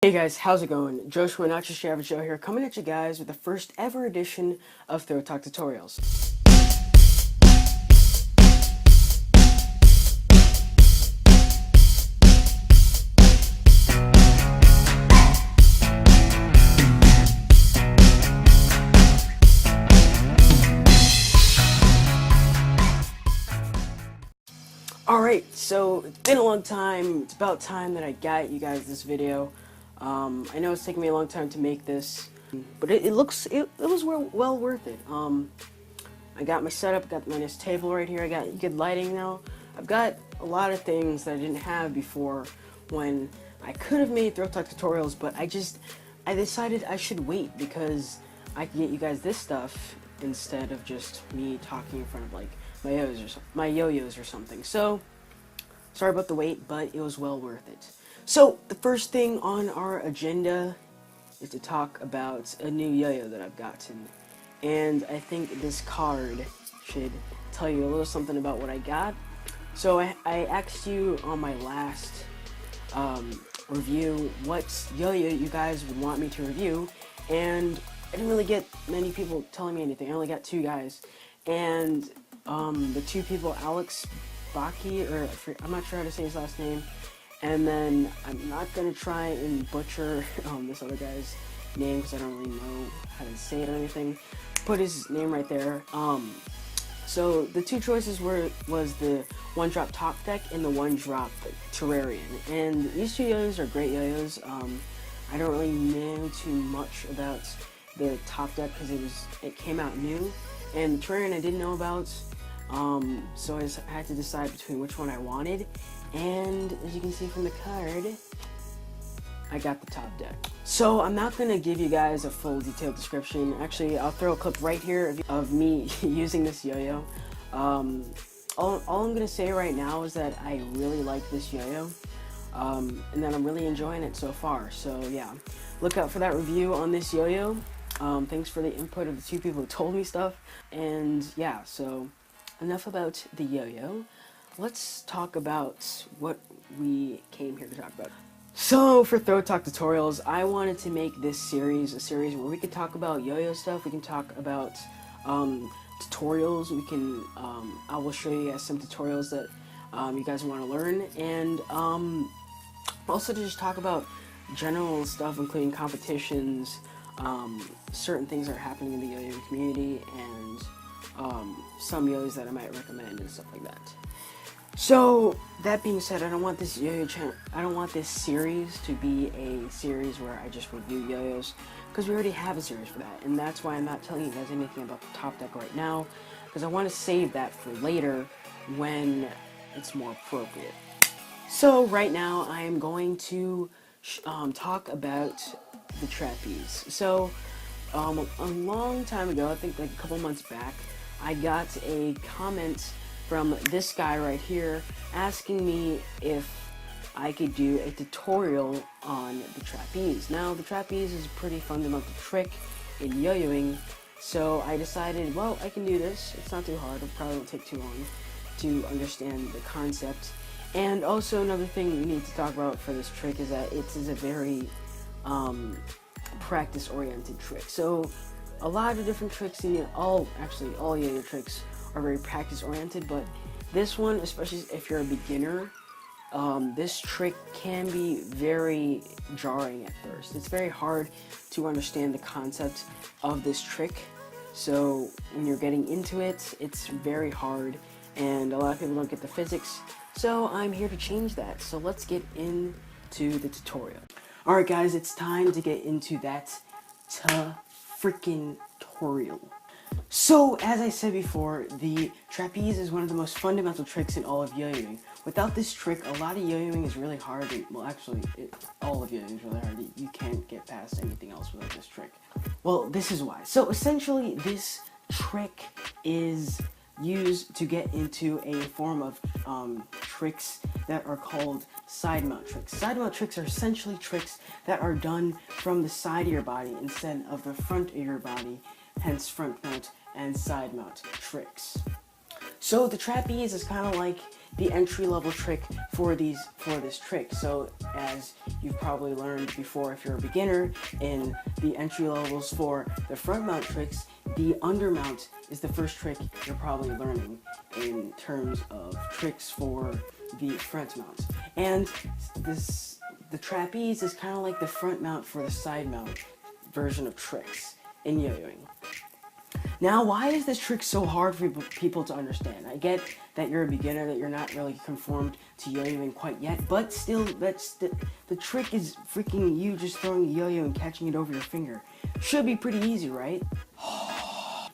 Hey guys, how's it going? Joshua, not just your average Joe here, coming at you guys with the first ever edition of Throwtalktutorials. Alright, so it's been a long time. It's about time that I got you guys this video. I know it's taken me a long time to make this, but it was well worth it. I got my setup, got my nice table right here, I got good lighting now. I've got a lot of things that I didn't have before when I could have made Throwtalktutorials, but I decided I should wait because I can get you guys this stuff instead of just me talking in front of like my yo-yos or something. So, sorry about the wait, but it was well worth it. So, the first thing on our agenda is to talk about a new yo-yo that I've gotten. And I think this card should tell you a little something about what I got. So, I asked you on my last review what yo-yo you guys would want me to review, and I didn't really get many people telling me anything. I only got two guys, and the two people, Alex Baki, or I'm not sure how to say his last name, and then I'm not gonna try and butcher this other guy's name because I don't really know how to say it or anything. Put his name right there. So the two choices was the one drop Top Deck and the one drop Terrarian, and these two yo-yos are great yo-yos. I don't really know too much about the Top Deck because it came out new, and the Terrarian I didn't know about. So I had to decide between which one I wanted, and as you can see from the card, I got the Top Deck. So I'm not going to give you guys a full detailed description. Actually, I'll throw a clip right here of me using this yo-yo. All I'm going to say right now is that I really like this yo-yo, and that I'm really enjoying it so far. So yeah, look out for that review on this yo-yo. Thanks for the input of the two people who told me stuff, and yeah, so enough about the yo-yo. Let's talk about what we came here to talk about. So for Throwtalktutorials, I wanted to make this series a series where we could talk about yo-yo stuff. We can talk about tutorials. We can I will show you guys some tutorials that you guys want to learn, and also to just talk about general stuff, including competitions, certain things that are happening in the yo-yo community, and some yo-yos that I might recommend and stuff like that. So that being said, I don't want this yo-yo channel. I don't want this series to be a series where I just review yo-yos, because we already have a series for that, and that's why I'm not telling you guys anything about the Top Deck right now, because I want to save that for later when it's more appropriate. So right now I am going to talk about the trapeze. So a long time ago, I think like a couple months back, I got a comment from this guy right here asking me if I could do a tutorial on the trapeze. Now, the trapeze is a pretty fundamental trick in yo-yoing, so I decided, well, I can do this. It's not too hard. It probably won't take too long to understand the concept. And also another thing we need to talk about for this trick is that it is a very practice-oriented trick. So a lot of different tricks in all yo-yo tricks are very practice-oriented, but this one, especially if you're a beginner, this trick can be very jarring at first. It's very hard to understand the concept of this trick, so when you're getting into it, it's very hard, and a lot of people don't get the physics, so I'm here to change that. So let's get into the tutorial. Alright guys, it's time to get into that freaking tutorial. So, as I said before, the trapeze is one of the most fundamental tricks in all of yo-yoing. Without this trick, a lot of yo-yoing is really hard. Well, actually, all of yo-yoing is really hard. You can't get past anything else without this trick. Well, this is why. So, essentially, this trick is used to get into a form of tricks that are called side mount tricks. Side mount tricks are essentially tricks that are done from the side of your body instead of the front of your body, hence front mount and side mount tricks. So the trapeze is kind of like the entry-level trick for this trick. So as you've probably learned before, if you're a beginner, in the entry levels for the front mount tricks, the undermount is the first trick you're probably learning in terms of tricks for the front mount. And the trapeze is kind of like the front mount for the side mount version of tricks in yo-yoing. Now, why is this trick so hard for people to understand? I get that you're a beginner, that you're not really conformed to yo-yoing quite yet, but still, the trick is freaking you just throwing a yo-yo and catching it over your finger. Should be pretty easy, right?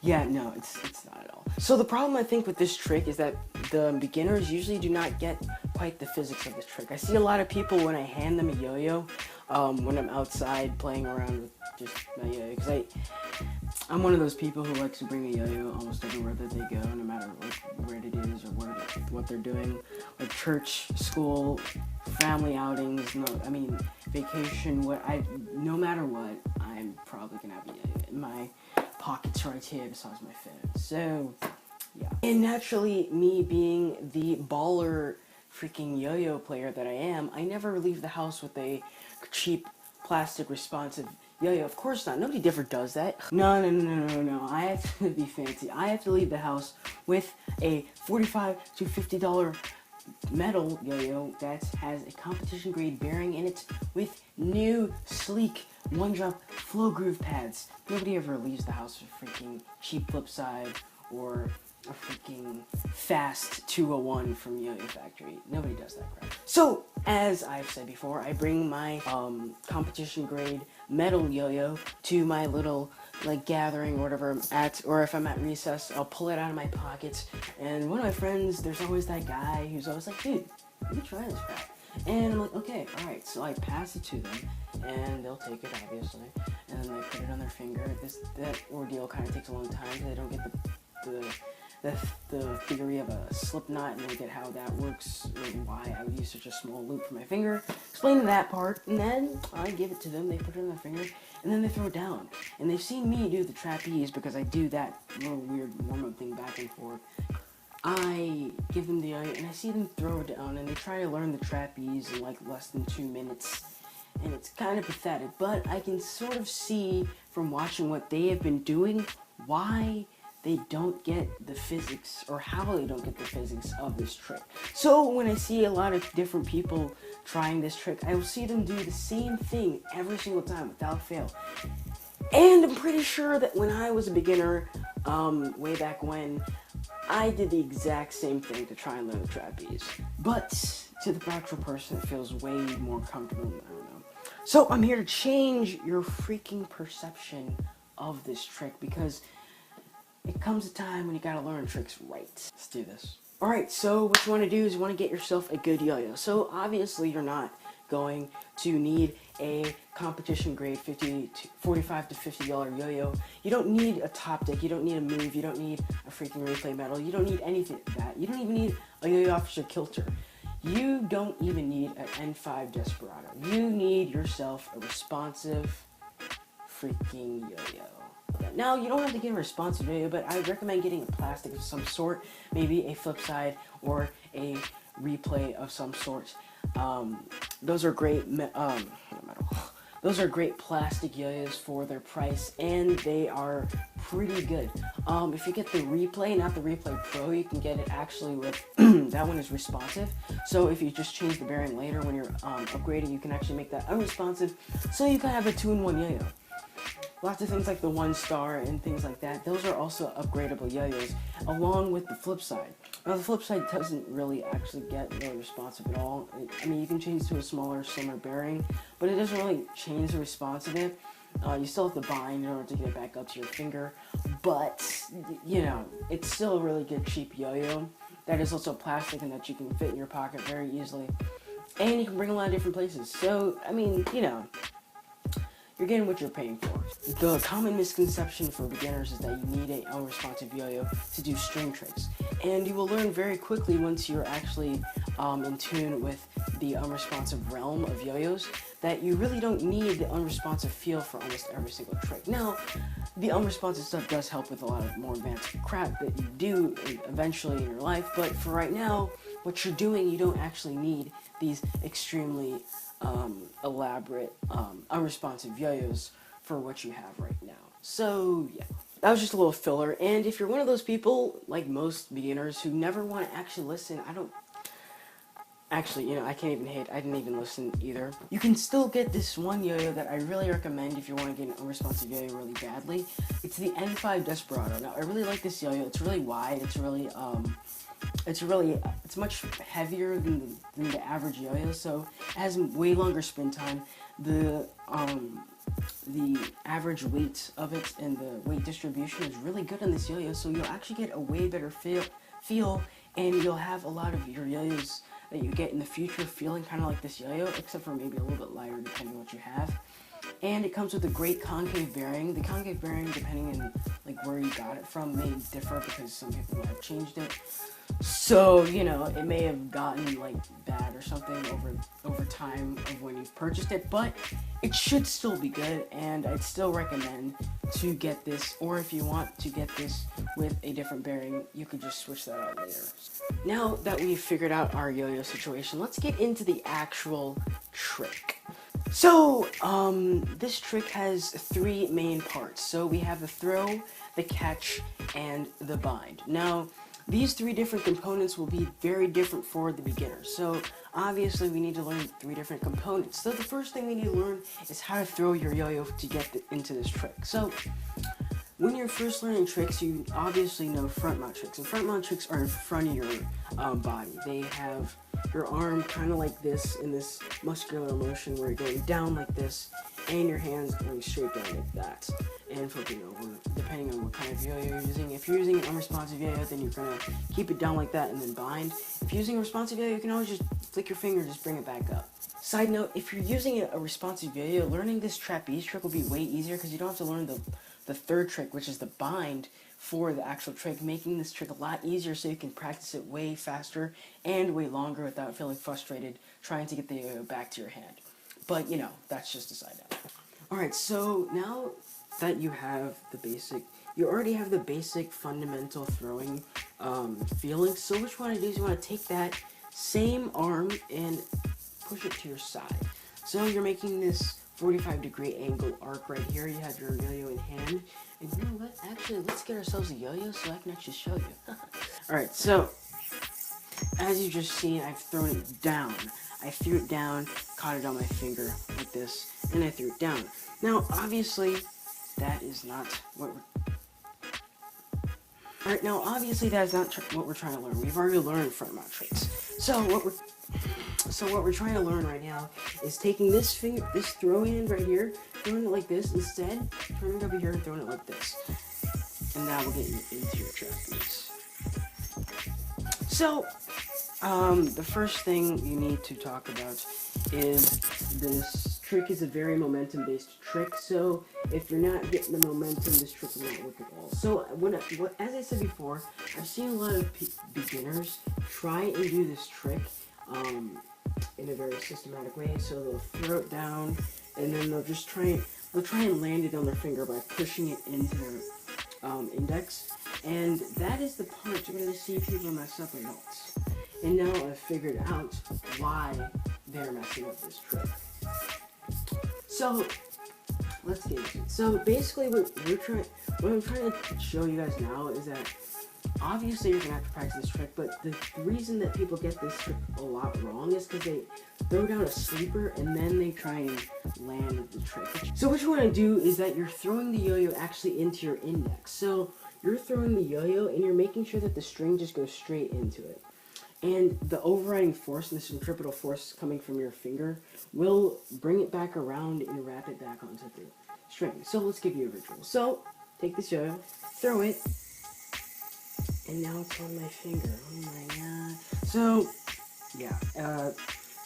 Yeah, no, it's not at all. So the problem I think with this trick is that the beginners usually do not get quite the physics of this trick. I see a lot of people when I hand them a yo-yo, when I'm outside playing around with just my yo-yo, because I'm one of those people who likes to bring a yo-yo almost everywhere that they go, no matter where it is or what they're doing, like church, school, family outings, vacation. No matter what, I'm probably gonna have a yo-yo in my pockets right here besides my phone. So yeah, and naturally, me being the baller freaking yo-yo player that I am, I never leave the house with a cheap plastic responsive yo-yo. Of course not. Nobody ever does that. No. I have to be fancy. I have to leave the house with a $45 to $50 metal yo-yo that has a competition grade bearing in it with new sleek one-drop flow groove pads. Nobody ever leaves the house with a freaking cheap flip side or a freaking fast 201 from Yo-Yo Factory. Nobody does that crap. So, as I've said before, I bring my competition grade metal yo-yo to my little gathering or whatever I'm at, or if I'm at recess, I'll pull it out of my pockets. And one of my friends, there's always that guy who's always like, dude, let me try this crap. And I'm like, okay, alright. So I pass it to them, and they'll take it, obviously, and then they put it on their finger. That ordeal kind of takes a long time, so they don't get the theory of a slip knot and look at how that works and why I would use such a small loop for my finger. Explain that part, and then I give it to them, they put it on their finger, and then they throw it down. And they've seen me do the trapeze because I do that little weird warm-up thing back and forth. I give them the yo-yo, and I see them throw it down, and they try to learn the trapeze in less than 2 minutes. And it's kind of pathetic, but I can sort of see from watching what they have been doing why they don't get the physics, or how they don't get the physics of this trick. So when I see a lot of different people trying this trick, I will see them do the same thing every single time without fail. And I'm pretty sure that when I was a beginner, way back when, I did the exact same thing to try and learn the trapeze. But to the practical person, it feels way more comfortable. I don't know. So I'm here to change your freaking perception of this trick, because it comes a time when you gotta learn tricks right. Let's do this. Alright, so what you want to do is you want to get yourself a good yo-yo. So obviously you're not going to need a competition grade $45 to $50 yo-yo. You don't need a top deck, you don't need a move, you don't need a freaking replay medal, you don't need anything like that. You don't even need a yo-yo officer kilter. You don't even need an N5 Desperado. You need yourself a responsive freaking yo-yo. Now, you don't have to get a responsive yo-yo, but I recommend getting a plastic of some sort, maybe a flip side or a replay of some sort. Those are great. Those are great plastic yo-yos for their price, and they are pretty good. If you get the replay, not the replay pro, you can get it actually with that one is responsive. So if you just change the bearing later when you're upgrading, you can actually make that unresponsive. So you can have a 2-in-1 yo-yo. Lots of things like the 1-star and things like that, those are also upgradable yo-yos, along with the flip side. Now the flip side doesn't really actually get really responsive at all. You can change to a smaller, slimmer bearing, but it doesn't really change the responsiveness. You still have to bind in order to get it back up to your finger, but, it's still a really good cheap yo-yo that is also plastic and that you can fit in your pocket very easily. And you can bring a lot of different places. So, you're getting what you're paying for. The common misconception for beginners is that you need an unresponsive yo-yo to do string tricks. And you will learn very quickly once you're actually in tune with the unresponsive realm of yo-yos that you really don't need the unresponsive feel for almost every single trick. Now, the unresponsive stuff does help with a lot of more advanced crap that you do eventually in your life, but for right now, what you're doing, you don't actually need these extremely elaborate unresponsive yo-yos for what you have right now. So yeah, that was just a little filler, and if you're one of those people, like most beginners, who never want to actually listen, Actually, I can't even hate. I didn't even listen either. You can still get this one yo-yo that I really recommend if you want to get an unresponsive yo-yo really badly. It's the N5 Desperado. Now, I really like this yo-yo. It's really wide. It's much heavier than the average yo-yo, so it has way longer spin time. The average weight of it and the weight distribution is really good on this yo-yo, so you'll actually get a way better feel, and you'll have a lot of your yo-yos that you get in the future feeling kind of like this yo-yo, except for maybe a little bit lighter depending on what you have. And it comes with a great concave bearing. The concave bearing, depending on like where you got it from, may differ because some people might have changed it. So, it may have gotten like bad or something over time of when you've purchased it, but it should still be good, and I'd still recommend to get this, or if you want to get this with a different bearing, you could just switch that out later. Now that we've figured out our yo-yo situation, let's get into the actual trick. So, this trick has 3 main parts. So we have the throw, the catch, and the bind. Now, these 3 different components will be very different for the beginner. So, obviously, we need to learn 3 different components. So, the first thing we need to learn is how to throw your yo-yo to get into this trick. So, when you're first learning tricks, you obviously know front mount tricks. And front mount tricks are in front of your body. They have your arm kind of like this in this muscular motion where you're going down like this, and your hands going straight down like that and flipping over, depending on what kind of yo-yo you're using. If you're using an unresponsive yo-yo, then you're going to keep it down like that and then bind. If you're using a responsive yo-yo, you can always just flick your finger and just bring it back up. Side note, if you're using a responsive yo-yo, learning this trapeze trick will be way easier because you don't have to learn the third trick, which is the bind, for the actual trick, making this trick a lot easier so you can practice it way faster and way longer without feeling frustrated trying to get the yo-yo back to your hand. But, that's just a side note. Alright, so now that you have you already have the basic fundamental throwing feeling, so what you want to do is you want to take that same arm and push it to your side. So you're making this 45-degree angle arc right here. You have your yo-yo in hand. And you know what? Actually, let's get ourselves a yo-yo so I can actually show you. Alright, so as you've just seen, I've thrown it down. I threw it down, caught it on my finger like this, and I threw it down. Now, obviously, that is not what we're trying to learn. We've already learned front mount tricks. So what we're trying to learn right now is taking this throw hand right here, throwing it like this, instead turning it over here and throwing it like this. And now we'll get into your trapeze. So, the first thing you need to talk about is this trick is a very momentum-based trick, so if you're not getting the momentum, this trick will not work at all. So, as I said before, I've seen a lot of beginners try and do this trick in a very systematic way. So they'll throw it down, and then they'll try and land it on their finger by pushing it into their index, and that is the part you're going to see people mess up a lot. And now I've figured out why they're messing up this trick. So let's get into it. So basically, what I'm trying to show you guys now is that obviously you're gonna have to practice this trick, but the reason that people get this trick a lot wrong is because they throw down a sleeper and then they try and land the trick. So what you want to do is that you're throwing the yo-yo actually into your index. So you're throwing the yo-yo and you're making sure that the string just goes straight into it. And the overriding force, the centripetal force coming from your finger, will bring it back around and wrap it back onto the string. So let's give you a visual. So take this yo-yo, throw it, and now it's on my finger. Oh my god. So, yeah,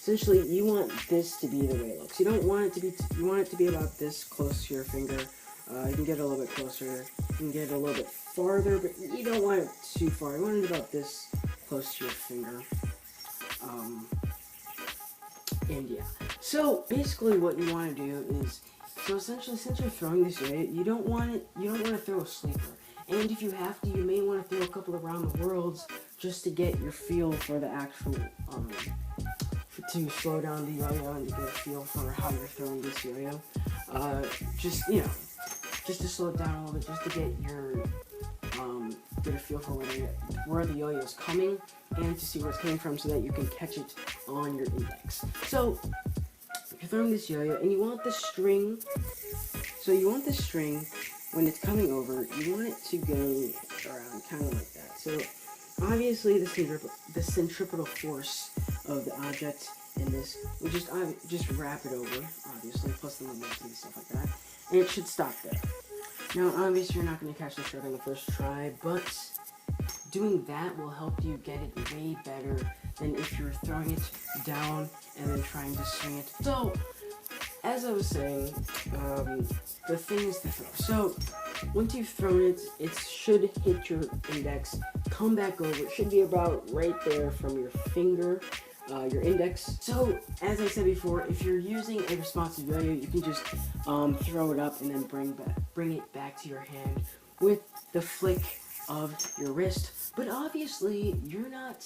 essentially you want this to be the way it looks. You don't want it to be, you want it to be about this close to your finger. You can get it a little bit closer, you can get it a little bit farther, but you don't want it too far. You want it about this close to your finger. And yeah. So basically what you want to do is so essentially, since you're throwing this yo-yo, you don't want to throw a sleeper. And if you have to, you may want to throw a couple around the worlds just to get your feel for the actual, to slow down the yo-yo and to get a feel for how you're throwing this yo-yo. Just to slow it down a little bit, just to get your, get a feel for where the yo-yo is coming and to see where it's coming from so that you can catch it on your index. So, you're throwing this yo-yo and you want the string, when it's coming over, you want it to go around kind of like that. So obviously the centripetal force of the object in this will just wrap it over, obviously, plus the momentum and stuff like that, and it should stop there. Now obviously you're not going to catch the shark on the first try, but doing that will help you get it way better than if you're throwing it down and then trying to swing it. So, as I was saying, the things to throw. So, once you've thrown it, it should hit your index, come back over. It should be about right there from your finger, your index. So, as I said before, if you're using a responsive yo-yo, you can just throw it up and then bring it back to your hand with the flick of your wrist. But obviously, you're not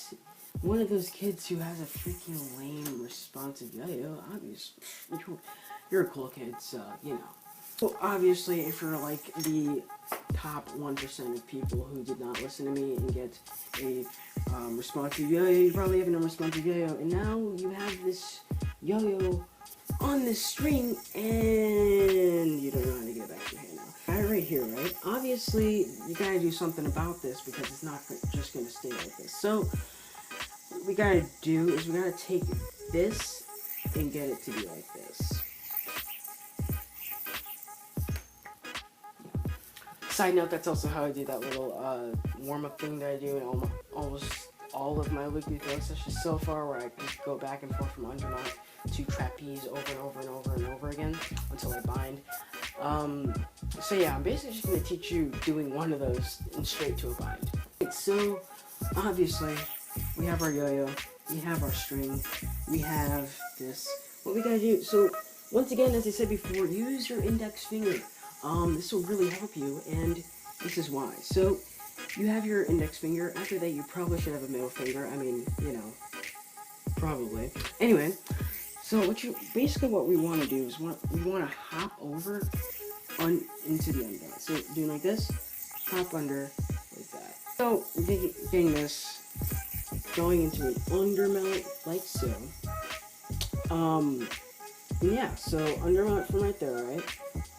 one of those kids who has a freaking lame responsive yo-yo. Obviously, you're a cool kid, so, you know. So obviously, if you're like the top 1% of people who did not listen to me and get a responsive yo-yo, you probably have an unresponsive yo-yo, and now you have this yo-yo on this string, and you don't know how to get it back to your hand now. Right here, right? Obviously, you gotta do something about this because it's not just gonna stay like this. So, what we gotta do is we gotta take this and get it to be like this. Side note, that's also how I do that little warm-up thing that I do in almost all of my weekly throw sessions so far, where I just go back and forth from undermount to trapeze over and over and over and over again until I bind. So yeah, I'm basically just going to teach you doing one of those and straight to a bind. So, obviously, we have our yo-yo, we have our string, we have this. What we gotta do, so, once again, as I said before, use your index finger. This will really help you, and this is why. So, you have your index finger. After that, you probably should have a middle finger. I mean, you know, probably. Anyway, so what we want to do is we want to hop over into the undermount. So, doing like this, hop under like that. So, getting this, going into an undermount like so. Yeah, so undermount from right there, right?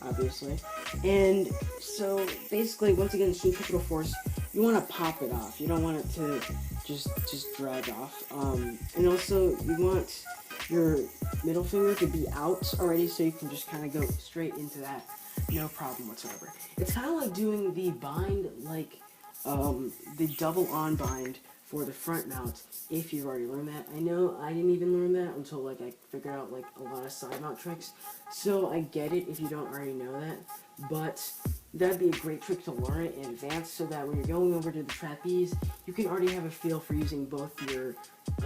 Obviously. And so basically, once again, centripetal force, you want to pop it off. You don't want it to just drag off. And also, you want your middle finger to be out already, so you can just kind of go straight into that, no problem whatsoever. It's kind of like doing the bind, like the double on bind for the front mount, if you've already learned that. I know I didn't even learn that until like I figured out like a lot of side mount tricks, so I get it if you don't already know that, but that'd be a great trick to learn it in advance so that when you're going over to the trapeze, you can already have a feel for using both your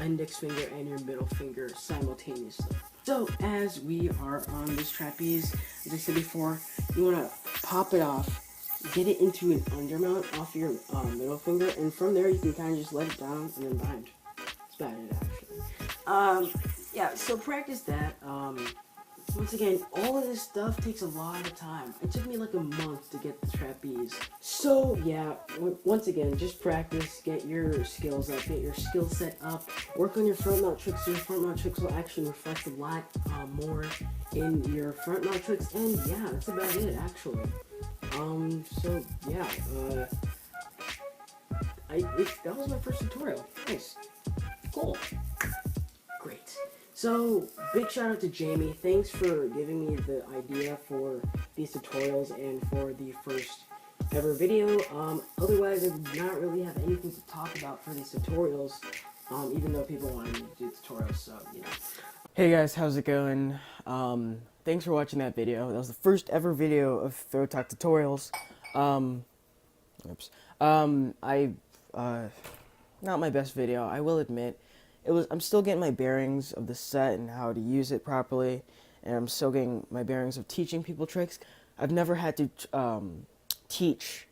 index finger and your middle finger simultaneously. So as we are on this trapeze, as I said before, you want to pop it off, get it into an undermount off your middle finger, and from there you can kind of just let it down and then bind. That's about it, actually. Yeah, so practice that. Once again, all of this stuff takes a lot of time. It took me like a month to get the trapeze. So yeah, once again, just practice, get your skills up, get your skill set up, work on your front mount tricks, so your front mount tricks will actually reflect a lot more in your front mount tricks, and yeah, that's about it, actually. So yeah, that was my first tutorial. Nice. Cool. Great. So, big shout out to Jamie. Thanks for giving me the idea for these tutorials and for the first ever video. Otherwise, I did not really have anything to talk about for these tutorials, even though people wanted me to do tutorials, so, you know. Hey guys, how's it going? Thanks for watching that video. That was the first ever video of Throwtalktutorials. Not my best video, I will admit. I'm still getting my bearings of the set and how to use it properly. and I'm still getting my bearings of teaching people tricks. I've never had to teach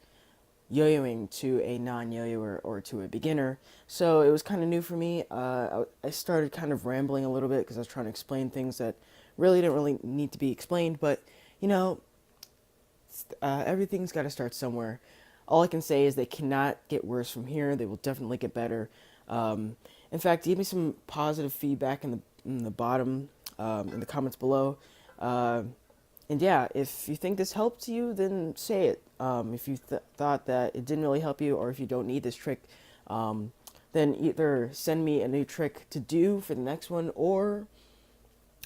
yo-yoing to a non-yo-yoer or to a beginner, so it was kind of new for me. I started kind of rambling a little bit because I was trying to explain things that really didn't really need to be explained, but you know, everything's got to start somewhere. All I can say is they cannot get worse from here. They will definitely get better. In fact, give me some positive feedback in the bottom, in the comments below. And yeah, if you think this helped you, then say it. If you thought that it didn't really help you, or if you don't need this trick, then either send me a new trick to do for the next one, or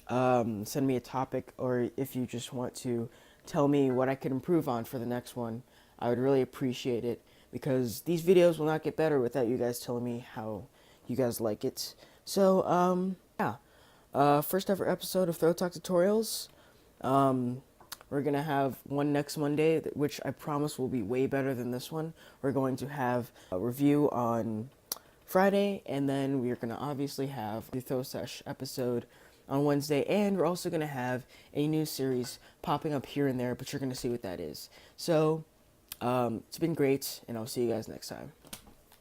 send me a topic, or if you just want to tell me what I could improve on for the next one, I would really appreciate it, because these videos will not get better without you guys telling me how you guys like it. So, yeah, first ever episode of Throw Talk Tutorials. We're going to have one next Monday, which I promise will be way better than this one. We're going to have a review on Friday, and then we're going to obviously have the Throw Sesh episode on Wednesday, and we're also going to have a new series popping up here and there, but you're going to see what that is. So, it's been great, and I'll see you guys next time.